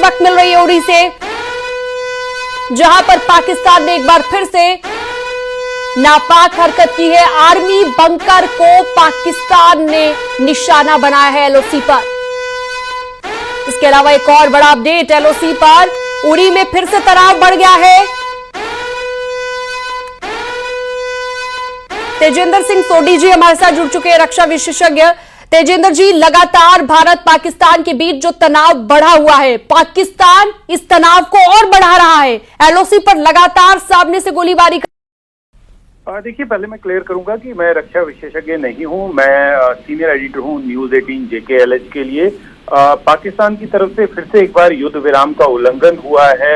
वक्त मिल रही है उड़ी से, जहां पर पाकिस्तान ने एक बार फिर से नापाक हरकत की है। आर्मी बंकर को पाकिस्तान ने निशाना बनाया है एलओसी पर। इसके अलावा एक और बड़ा अपडेट एलओसी पर, उड़ी में फिर से तनाव बढ़ गया है। तेजेंद्र सिंह सोडी जी हमारे साथ जुड़ चुके हैं, रक्षा विशेषज्ञ। तेजेंद्र जी, लगातार भारत पाकिस्तान के बीच जो तनाव बढ़ा हुआ है, पाकिस्तान इस तनाव को और बढ़ा रहा है, एलओसी पर लगातार सामने से गोलीबारी देखिए, पहले मैं क्लियर करूंगा कि मैं रक्षा विशेषज्ञ नहीं हूं, मैं सीनियर एडिटर हूं न्यूज 18 JKLH के लिए। पाकिस्तान की तरफ से फिर से एक बार युद्ध विराम का उल्लंघन हुआ है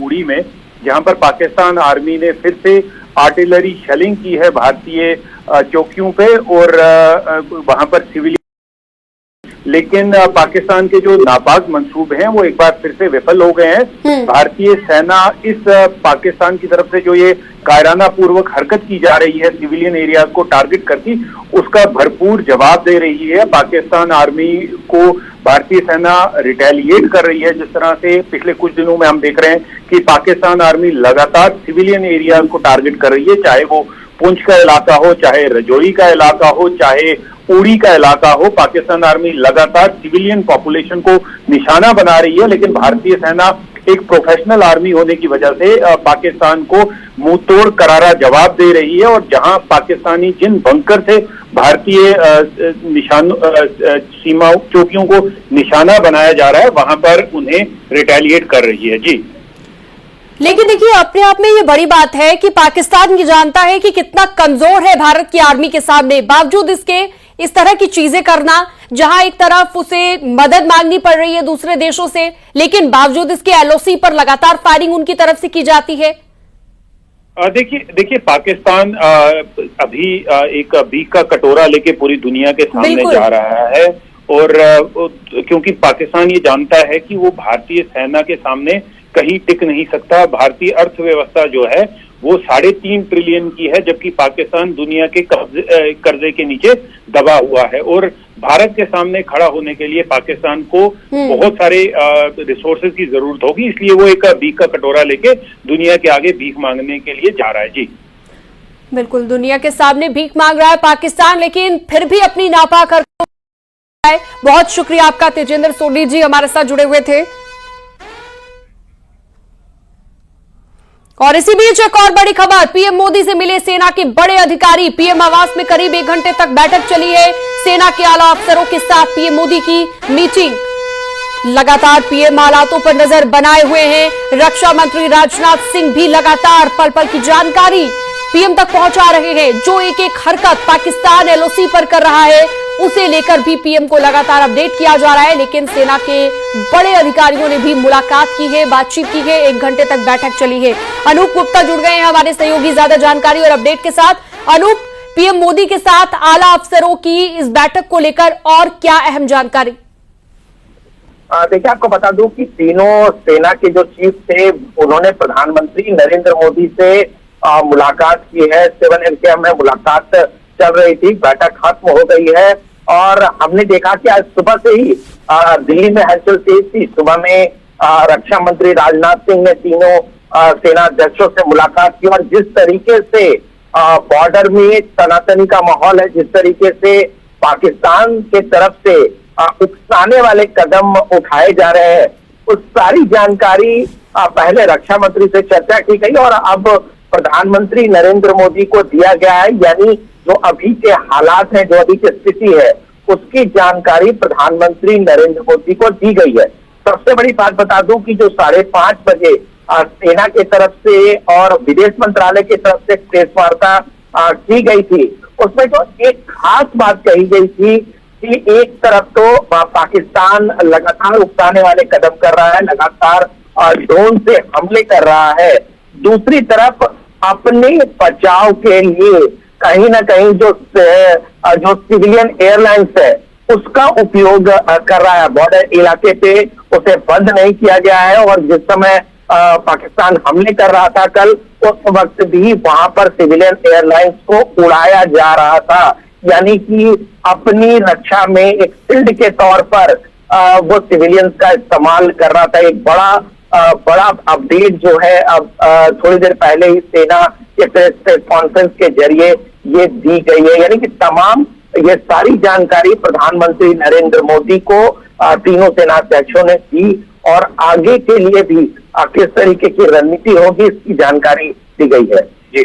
उड़ी में, जहां पर पाकिस्तान आर्मी ने फिर से आर्टिलरी शेलिंग की है भारतीय चौकियों पे और वहां पर सिविलियन, लेकिन पाकिस्तान के जो नापाक मंसूब हैं वो एक बार फिर से विफल हो गए हैं। भारतीय सेना इस पाकिस्तान की तरफ से जो ये कायराना पूर्वक हरकत की जा रही है सिविलियन एरियाज को टारगेट करती, उसका भरपूर जवाब दे रही है। पाकिस्तान आर्मी को भारतीय सेना रिटेलिएट कर रही है। जिस तरह से पिछले कुछ दिनों में हम देख रहे हैं कि पाकिस्तान आर्मी लगातार सिविलियन एरियाज को टारगेट कर रही है, चाहे वो पुंछ का इलाका हो, चाहे रजौरी का इलाका हो, चाहे उड़ी का इलाका हो। पाकिस्तान आर्मी लगातार सिविलियन पॉपुलेशन को निशाना बना रही है, लेकिन भारतीय सेना एक प्रोफेशनल आर्मी होने की वजह से पाकिस्तान को मुंह तोड़ करारा जवाब दे रही है। और जहां पाकिस्तानी जिन बंकर से भारतीय सीमा चौकियों को निशाना बनाया जा रहा है, वहां पर उन्हें रिटेलिएट कर रही है। जी, लेकिन देखिए, अपने आप में ये बड़ी बात है कि पाकिस्तान ये जानता है कि कितना कमजोर है भारत की आर्मी के सामने, बावजूद इसके इस तरह की चीजें करना, जहां एक तरफ उसे मदद मांगनी पड़ रही है दूसरे देशों से, लेकिन बावजूद इसके एलओसी पर लगातार फायरिंग उनकी तरफ से की जाती है। देखिए पाकिस्तान अभी एक भीख का कटोरा लेके पूरी दुनिया के सामने जा रहा है, और क्योंकि पाकिस्तान ये जानता है कि वो भारतीय सेना के सामने कहीं टिक नहीं सकता। भारतीय अर्थव्यवस्था जो है वो 3.5 ट्रिलियन की है, जबकि पाकिस्तान दुनिया के कर्जे के नीचे दबा हुआ है। और भारत के सामने खड़ा होने के लिए पाकिस्तान को बहुत सारे रिसोर्सेज की जरूरत होगी, इसलिए वो एक भीख का कटोरा लेके दुनिया के आगे भीख मांगने के लिए जा रहा है। जी बिल्कुल, दुनिया के सामने भीख मांग रहा है पाकिस्तान, लेकिन फिर भी अपनी नापाक हरकत है। बहुत शुक्रिया आपका तेजेंद्र सोडी जी हमारे साथ जुड़े हुए थे। और इसी बीच एक और बड़ी खबर, पीएम मोदी से मिले सेना के बड़े अधिकारी। पीएम आवास में करीब 1 घंटे तक बैठक चली है। सेना के आला अफसरों के साथ पीएम मोदी की मीटिंग। लगातार पीएम हालातों पर नजर बनाए हुए हैं। रक्षा मंत्री राजनाथ सिंह भी लगातार पल पल की जानकारी पीएम तक पहुंचा रहे हैं। जो एक एक हरकत पाकिस्तान एलओसी पर कर रहा है, उसे लेकर भी पीएम को लगातार अपडेट किया जा रहा है। लेकिन सेना के बड़े अधिकारियों ने भी मुलाकात की है, बातचीत की है, 1 घंटे तक बैठक चली है। अनूप गुप्ता जुड़ गए हैं हमारे सहयोगी ज्यादा जानकारी और अपडेट के साथ। अनूप, पीएम मोदी के साथ आला अफसरों की इस बैठक को लेकर और क्या अहम जानकारी? देखिए, आपको बता दूं कि तीनों सेना के जो चीफ थे, उन्होंने प्रधानमंत्री नरेंद्र मोदी से मुलाकात की है। 7 AM में मुलाकात चल रही थी, बैठक खत्म हो गई है और हमने देखा कि आज सुबह से ही दिल्ली में हलचल तेज थी। सुबह में रक्षा मंत्री राजनाथ सिंह ने तीनों सेना अध्यक्षों से मुलाकात की और जिस तरीके से बॉर्डर में तनातनी का माहौल है, जिस तरीके से पाकिस्तान के तरफ से उकसाने वाले कदम उठाए जा रहे हैं, उस सारी जानकारी पहले रक्षा मंत्री से चर्चा की गई और अब प्रधानमंत्री नरेंद्र मोदी को दिया गया है। यानी जो अभी के हालात हैं, जो अभी की स्थिति है, उसकी जानकारी प्रधानमंत्री नरेंद्र मोदी को दी गई है। सबसे बड़ी बात बता दूं कि जो 5:30 बजे सेना की तरफ से और विदेश मंत्रालय की तरफ से प्रेस वार्ता की गई थी, उसमें जो एक खास बात कही गई थी कि एक तरफ तो पाकिस्तान लगातार उकसाने वाले कदम कर रहा है, लगातार ड्रोन से हमले कर रहा है, दूसरी तरफ अपने बचाव के लिए कहीं ना कहीं जो सिविलियन एयरलाइंस है उसका उपयोग कर रहा है। बॉर्डर इलाके पे उसे बंद नहीं किया गया है और जिस समय पाकिस्तान हमले कर रहा था कल, उस वक्त भी वहां पर सिविलियन एयरलाइंस को उड़ाया जा रहा था। यानी कि अपनी रक्षा में एक शील्ड के तौर पर वो सिविलियंस का इस्तेमाल कर रहा था। एक बड़ा अपडेट जो है अब थोड़ी देर पहले ही सेना के प्रेस कॉन्फ्रेंस के जरिए ये दी गई है, यानी कि तमाम ये सारी जानकारी प्रधानमंत्री नरेंद्र मोदी को तीनों सेनाध्यक्षों ने दी और आगे के लिए भी किस तरीके की रणनीति होगी इसकी जानकारी दी गई है। जी।